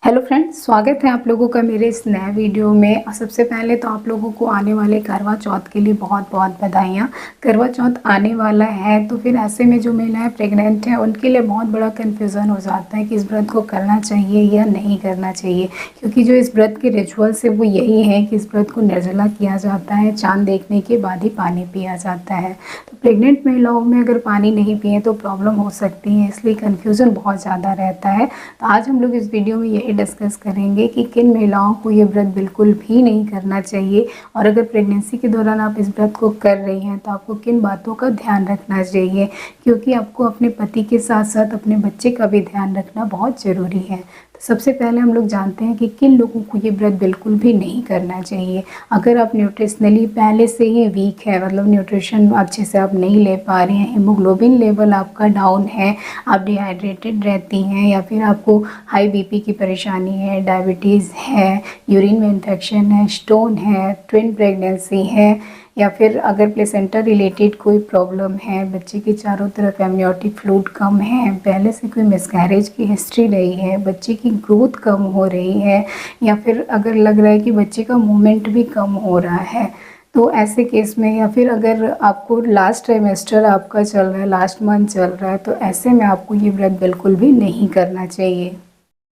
Hello friends, स्वागत है आप लोगों का मेरे इस नए वीडियो में। और सबसे पहले तो आप लोगों को आने वाले करवा चौथ के लिए बहुत बहुत बधाइयाँ। करवा चौथ आने वाला है तो फिर ऐसे में जो महिलाएं प्रेग्नेंट हैं उनके लिए बहुत बड़ा कन्फ्यूज़न हो जाता है कि इस व्रत को करना चाहिए या नहीं करना चाहिए, क्योंकि जो इस व्रत के रिचुअल्स है वो यही है कि इस व्रत को निर्जला किया जाता है, चाँद देखने के बाद ही पानी पिया जाता है। तो प्रेग्नेंट महिलाओं में अगर पानी नहीं पिए तो प्रॉब्लम हो सकती है, इसलिए कन्फ्यूज़न बहुत ज़्यादा रहता है। तो आज हम लोग इस वीडियो में यही डिस्कस करेंगे कि किन महिलाओं को ये व्रत बिल्कुल भी नहीं करना चाहिए, और अगर प्रेगनेंसी के दौरान आप इस व्रत को कर रही हैं तो आपको किन बातों का ध्यान रखना चाहिए, क्योंकि आपको अपने पति के साथ साथ अपने बच्चे का भी ध्यान रखना बहुत ज़रूरी है। तो सबसे पहले हम लोग जानते हैं कि किन लोगों को ये व्रत बिल्कुल भी नहीं करना चाहिए। अगर आप न्यूट्रिशनली पहले से ही वीक है, मतलब न्यूट्रिशन अच्छे से आप नहीं ले पा रहे हैं, हीमोग्लोबिन लेवल आपका डाउन है, आप डिहाइड्रेटेड रहती हैं, या फिर आपको हाई बीपी की परेशानी है, डायबिटीज़ है, यूरिन में इन्फेक्शन है, स्टोन है, ट्विन प्रेगनेंसी है, या फिर अगर प्लेसेंटा रिलेटेड कोई प्रॉब्लम है, बच्चे के चारों तरफ एमनियोटिक फ्लूइड कम है, पहले से कोई मिसकैरेज की हिस्ट्री रही है, बच्चे की ग्रोथ कम हो रही है, या फिर अगर लग रहा है कि बच्चे का मूवमेंट भी कम हो रहा है, तो ऐसे केस में, या फिर अगर आपको लास्ट ट्राइमेस्टर आपका चल रहा है, लास्ट मंथ चल रहा है, तो ऐसे में आपको ये व्रत बिल्कुल भी नहीं करना चाहिए।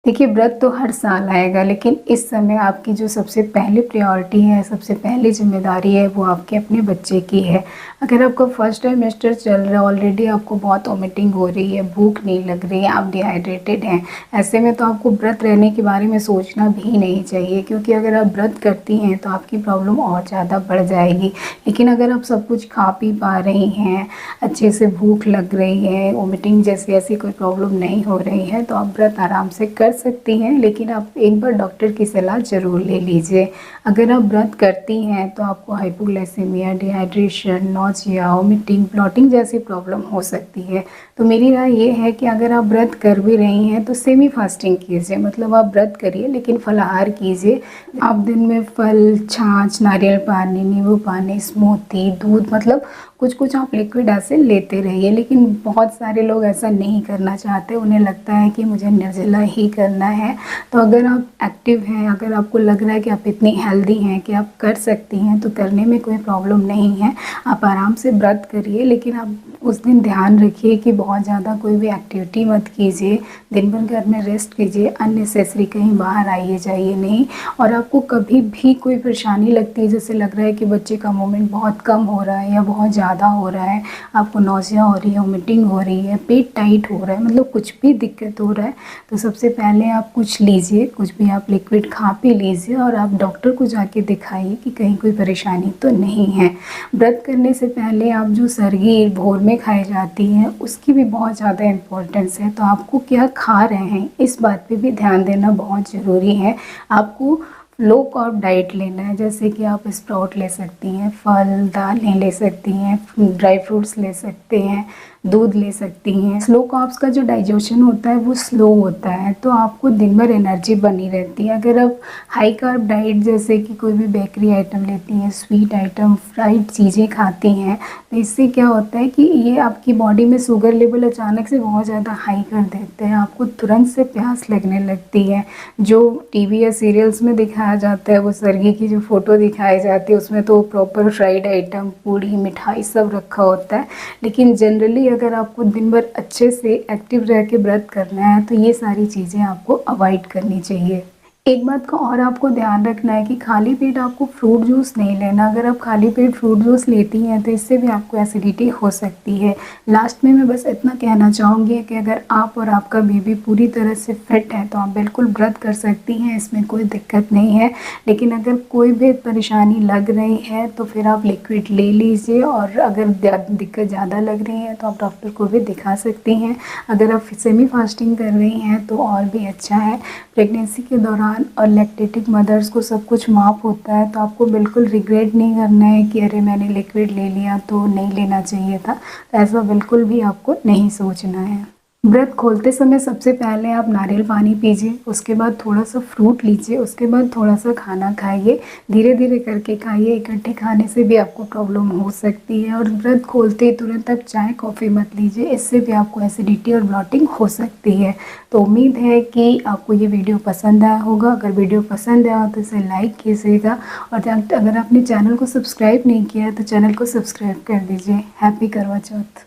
देखिए, व्रत तो हर साल आएगा, लेकिन इस समय आपकी जो सबसे पहली प्रायोरिटी है, सबसे पहली जिम्मेदारी है, वो आपके अपने बच्चे की है। अगर आपका फर्स्ट ट्राइमेस्टर चल रहा है, ऑलरेडी आपको बहुत वोमिटिंग हो रही है, भूख नहीं लग रही है, आप डिहाइड्रेटेड हैं, ऐसे में तो आपको व्रत रहने के बारे में सोचना भी नहीं चाहिए, क्योंकि अगर आप व्रत करती हैं तो आपकी प्रॉब्लम और ज़्यादा बढ़ जाएगी। लेकिन अगर आप सब कुछ खा पी पा रही हैं, अच्छे से भूख लग रही है, वोमिटिंग जैसी ऐसी कोई प्रॉब्लम नहीं हो रही है, तो आप व्रत आराम से कर सकती हैं। लेकिन आप एक बार डॉक्टर की सलाह ज़रूर ले लीजिए। अगर आप व्रत करती हैं तो आपको hypoglycaemia, dehydration, nausea, vomiting, bloating जैसी प्रॉब्लम हो सकती है। तो मेरी राय ये है कि अगर आप व्रत कर भी रही हैं तो सेमी फास्टिंग कीजिए, मतलब आप व्रत करिए लेकिन फलाहार कीजिए। आप दिन में फल, छाछ, नारियल पानी, नींबू पानी, स्मूथी, दूध, मतलब कुछ कुछ आप लिक्विड ऐसे लेते रहिए। लेकिन बहुत सारे लोग ऐसा नहीं करना चाहते, उन्हें लगता है कि मुझे निर्जला ही करना है। तो अगर आप एक्टिव हैं, अगर आपको लग रहा है कि आप इतनी हेल्दी हैं कि आप कर सकती हैं, तो करने में कोई प्रॉब्लम नहीं है, आप आराम से व्रत करिए। लेकिन आप उस दिन ध्यान रखिए कि बहुत ज़्यादा कोई भी एक्टिविटी मत कीजिए, दिन भर घर में रेस्ट कीजिए, अननेसेसरी कहीं बाहर आइए जाइए नहीं। और आपको कभी भी कोई परेशानी लगती है, जैसे लग रहा है कि बच्चे का मूवमेंट बहुत कम हो रहा है या बहुत ज़्यादा हो रहा है, आपको नौजिया हो रही है, वोमिटिंग हो रही है, पेट टाइट हो रहा है, मतलब कुछ भी दिक्कत हो रहा है, तो सबसे पहले आप कुछ लीजिए, कुछ भी आप लिक्विड खा पी लीजिए, और आप डॉक्टर को जाके दिखाइए कि कहीं कोई परेशानी तो नहीं है। व्रत करने से पहले आप जो सरगी भोर में खाई जाती है उसकी भी बहुत ज़्यादा इम्पोर्टेंस है। तो आपको क्या खा रहे हैं इस बात पे भी ध्यान देना बहुत ज़रूरी है। आपको लो कार्ब डाइट लेना है, जैसे कि आप स्प्राउट ले सकती हैं, फल दालें ले सकती हैं, ड्राई फ्रूट्स ले सकते हैं, दूध ले सकती हैं। स्लो कार्ब्स का जो डाइजेशन होता है वो स्लो होता है, तो आपको दिन भर एनर्जी बनी रहती है। अगर आप हाई कार्ब डाइट जैसे कि कोई भी बेकरी आइटम लेती हैं, स्वीट आइटम, फ्राइड चीज़ें खाती हैं, तो इससे क्या होता है कि ये आपकी बॉडी में शुगर लेवल अचानक से बहुत ज़्यादा हाई कर देते हैं, आपको तुरंत से प्यास लगने लगती है। जो टीवी या सीरियल्स में दिखाया जाता है, वो सरगी की जो फ़ोटो दिखाई जाती है उसमें तो प्रॉपर फ्राइड आइटम, पूड़ी, मिठाई सब रखा होता है। लेकिन जनरली अगर आपको दिन भर अच्छे से एक्टिव रह के व्रत करना है तो ये सारी चीज़ें आपको अवॉइड करनी चाहिए। एक बात का और आपको ध्यान रखना है कि खाली पेट आपको फ्रूट जूस नहीं लेना। अगर आप खाली पेट फ्रूट जूस लेती हैं तो इससे भी आपको एसिडिटी हो सकती है। लास्ट में मैं बस इतना कहना चाहूँगी कि अगर आप और आपका बेबी पूरी तरह से फिट है तो आप बिल्कुल व्रत कर सकती हैं, इसमें कोई दिक्कत नहीं है। लेकिन अगर कोई भी परेशानी लग रही है तो फिर आप लिक्विड ले लीजिए, और अगर दिक्कत ज़्यादा लग रही है तो आप डॉक्टर को भी दिखा सकती हैं। अगर आप सेमी फास्टिंग कर रही हैं तो और भी अच्छा है। प्रेगनेंसी के दौरान और लैक्टेटिक मदर्स को सब कुछ माफ़ होता है, तो आपको बिल्कुल रिग्रेट नहीं करना है कि अरे मैंने लिक्विड ले लिया तो नहीं लेना चाहिए था, तो ऐसा बिल्कुल भी आपको नहीं सोचना है। व्रत खोलते समय सबसे पहले आप नारियल पानी पीजिए, उसके बाद थोड़ा-सा फ्रूट लीजिए, उसके बाद थोड़ा-सा खाना खाइए। धीरे-धीरे करके खाइए, इकट्ठे खाने से भी आपको प्रॉब्लम हो सकती है और व्रत खोलते ही तुरंत आप चाय, कॉफ़ी मत लीजिए, इससे भी आपको एसिडिटी और ब्लॉटिंग हो सकती है। तो उम्मीद है कि आपको ये वीडियो पसंद आया होगा। अगर वीडियो पसंद आया हो तो इसे लाइक कीजिएगा और अगर आपने चैनल को सब्सक्राइब नहीं किया है तो चैनल को सब्सक्राइब कर दीजिए। हैप्पी करवा चौथ।